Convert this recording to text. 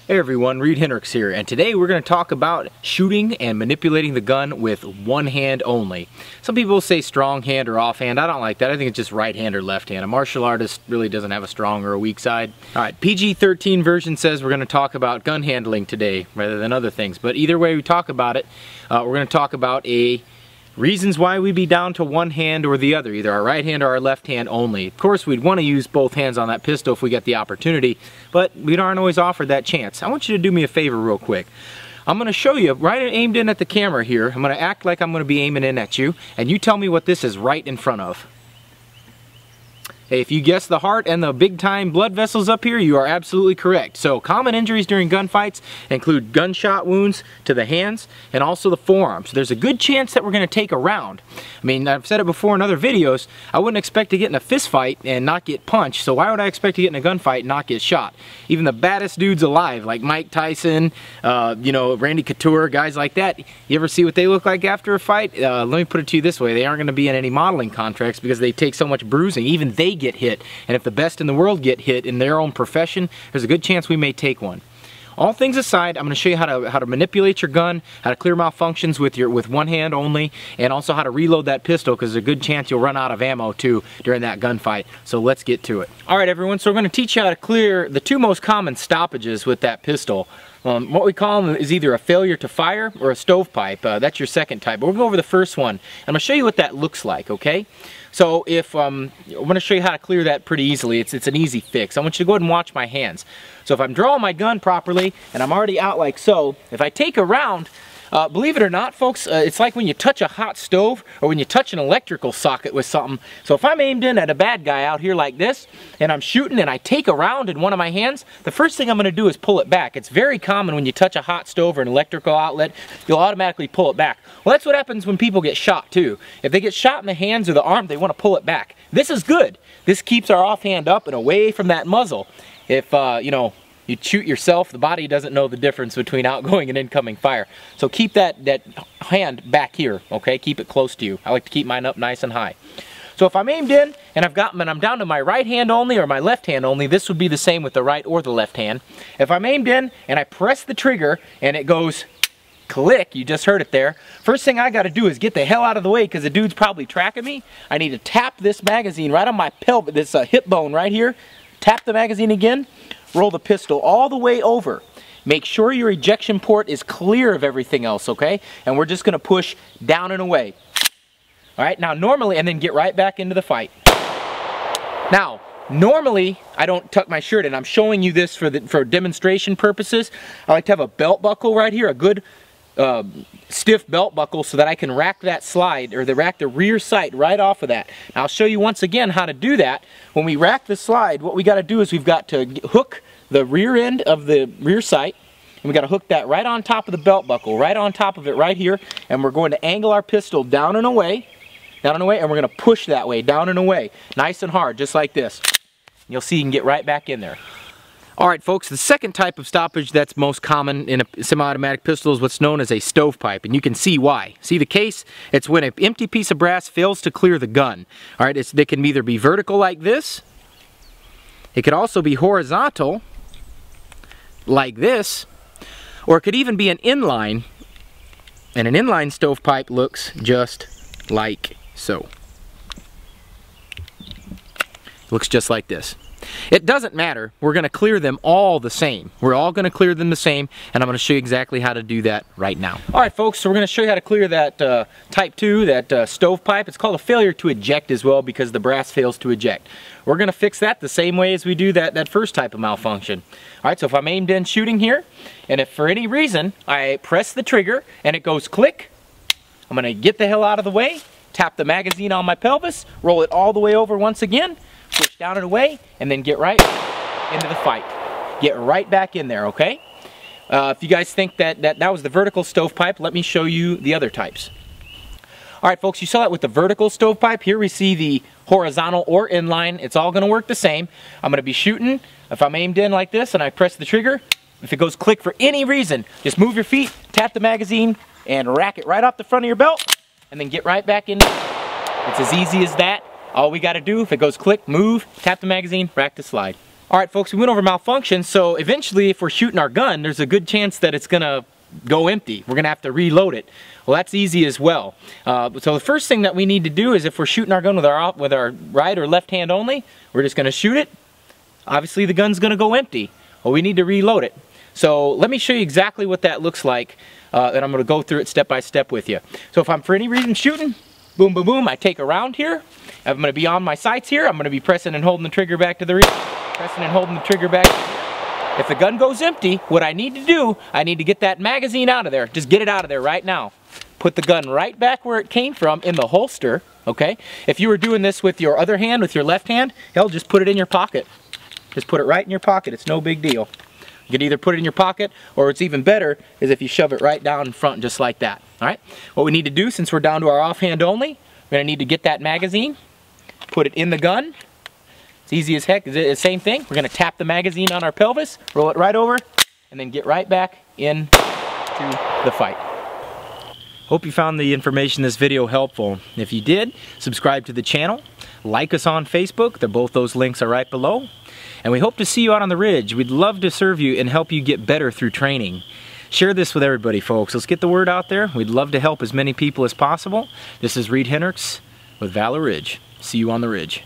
Hey everyone, Reid Henrichs here, and today we're going to talk about shooting and manipulating the gun with one hand only. Some people say strong hand or off hand. I don't like that. I think it's just right hand or left hand. A martial artist really doesn't have a strong or a weak side. Alright, PG-13 version says we're going to talk about gun handling today rather than other things, but either way we talk about it, we're going to talk about reasons why we'd be down to one hand or the other, either our right hand or our left hand only. Of course, we'd want to use both hands on that pistol if we get the opportunity, but we aren't always offered that chance. I want you to do me a favor real quick. I'm going to show you, right aimed in at the camera here, I'm going to act like I'm going to be aiming in at you, and you tell me what this is right in front of. Hey, if you guess the heart and the big time blood vessels up here, you are absolutely correct. So common injuries during gunfights include gunshot wounds to the hands and also the forearms. There's a good chance that we're going to take a round. I mean, I've said it before in other videos, I wouldn't expect to get in a fist fight and not get punched, so why would I expect to get in a gunfight and not get shot? Even the baddest dudes alive, like Mike Tyson, Randy Couture, guys like that, you ever see what they look like after a fight? Let me put it to you this way, they aren't going to be in any modeling contracts because they take so much bruising. Even they get hit, and if the best in the world get hit in their own profession, there's a good chance we may take one. All things aside, I'm going to show you how to manipulate your gun, how to clear malfunctions with one hand only, and also how to reload that pistol, because there's a good chance you'll run out of ammo too during that gunfight. So let's get to it. Alright everyone, so we're going to teach you how to clear the two most common stoppages with that pistol. What we call them is either a failure to fire or a stovepipe. That's your second type. But we'll go over the first one. I'm going to show you what that looks like, okay? So if I'm going to show you how to clear that pretty easily. It's an easy fix. I want you to go ahead and watch my hands. So if I'm drawing my gun properly and I'm already out like so, if I take a round, believe it or not, folks, it's like when you touch a hot stove or when you touch an electrical socket with something. So if I'm aimed in at a bad guy out here like this, and I'm shooting and I take a round in one of my hands, the first thing I'm going to do is pull it back. It's very common when you touch a hot stove or an electrical outlet, you'll automatically pull it back. Well, that's what happens when people get shot too. If they get shot in the hands or the arm, they want to pull it back. This is good. This keeps our offhand up and away from that muzzle. If, you shoot yourself, the body doesn't know the difference between outgoing and incoming fire. So keep that hand back here, okay? Keep it close to you. I like to keep mine up nice and high. So if I'm aimed in and I'm down to my right hand only or my left hand only, this would be the same with the right or the left hand. If I'm aimed in and I press the trigger and it goes click, you just heard it there. First thing I got to do is get the hell out of the way because the dude's probably tracking me. I need to tap this magazine right on my pelvis, this hip bone right here. Tap the magazine again. Roll the pistol all the way over. Make sure your ejection port is clear of everything else, okay? And we're just going to push down and away. Alright, now normally, and then get right back into the fight. Now, normally, I don't tuck my shirt in. I'm showing you this for demonstration purposes. I like to have a belt buckle right here, a good stiff belt buckle so that I can rack that slide, or rack the rear sight right off of that. Now, I'll show you once again how to do that. When we rack the slide, what we got to do is we've got to hook the rear end of the rear sight, and we got to hook that right on top of the belt buckle, right on top of it right here, and we're going to angle our pistol down and away, and we're going to push that way, down and away, nice and hard, just like this. You'll see you can get right back in there. Alright folks, the second type of stoppage that's most common in a semi-automatic pistol is what's known as a stovepipe, and you can see why. See the case? It's when an empty piece of brass fails to clear the gun. Alright, they can either be vertical like this, it could also be horizontal like this, or it could even be an inline, and an inline stovepipe looks just like so. Looks just like this. It doesn't matter. We're going to clear them all the same. We're all going to clear them the same, and I'm going to show you exactly how to do that right now. Alright folks, so we're going to show you how to clear that Type 2, that stovepipe. It's called a failure to eject as well because the brass fails to eject. We're going to fix that the same way as we do that first type of malfunction. Alright, so if I'm aimed in shooting here, and if for any reason I press the trigger and it goes click, I'm going to get the hell out of the way, tap the magazine on my pelvis, roll it all the way over once again, push down and away, and then get right into the fight. Get right back in there, okay? If you guys think that was the vertical stovepipe, let me show you the other types. Alright folks, you saw that with the vertical stovepipe. Here we see the horizontal or inline. It's all going to work the same. I'm going to be shooting. If I'm aimed in like this and I press the trigger, if it goes click for any reason, just move your feet, tap the magazine, and rack it right off the front of your belt, and then get right back in. It's as easy as that. All we got to do, if it goes click, move, tap the magazine, rack the slide. Alright folks, we went over malfunction, so eventually if we're shooting our gun, there's a good chance that it's gonna go empty. We're gonna have to reload it. Well, that's easy as well. So the first thing that we need to do is, if we're shooting our gun with our right or left hand only, we're just gonna shoot it. Obviously the gun's gonna go empty. Well, we need to reload it. So let me show you exactly what that looks like, and I'm gonna go through it step by step with you. So if I'm for any reason shooting, boom, boom, boom, I take a round here. I'm gonna be on my sights here. I'm gonna be pressing and holding the trigger back to the rear. Pressing and holding the trigger back. If the gun goes empty, what I need to do, I need to get that magazine out of there. Just get it out of there right now. Put the gun right back where it came from in the holster, okay? If you were doing this with your other hand, with your left hand, hell, just put it in your pocket. Just put it right in your pocket. It's no big deal. You can either put it in your pocket, or it's even better is if you shove it right down in front just like that, all right? What we need to do, since we're down to our offhand only, we're gonna need to get that magazine, put it in the gun. It's easy as heck. It's the same thing. We're going to tap the magazine on our pelvis, roll it right over, and then get right back into the fight. Hope you found the information in this video helpful. If you did, subscribe to the channel. Like us on Facebook. Both those links are right below. And we hope to see you out on the ridge. We'd love to serve you and help you get better through training. Share this with everybody, folks. Let's get the word out there. We'd love to help as many people as possible. This is Reid Henrichs with Valor Ridge. See you on the ridge.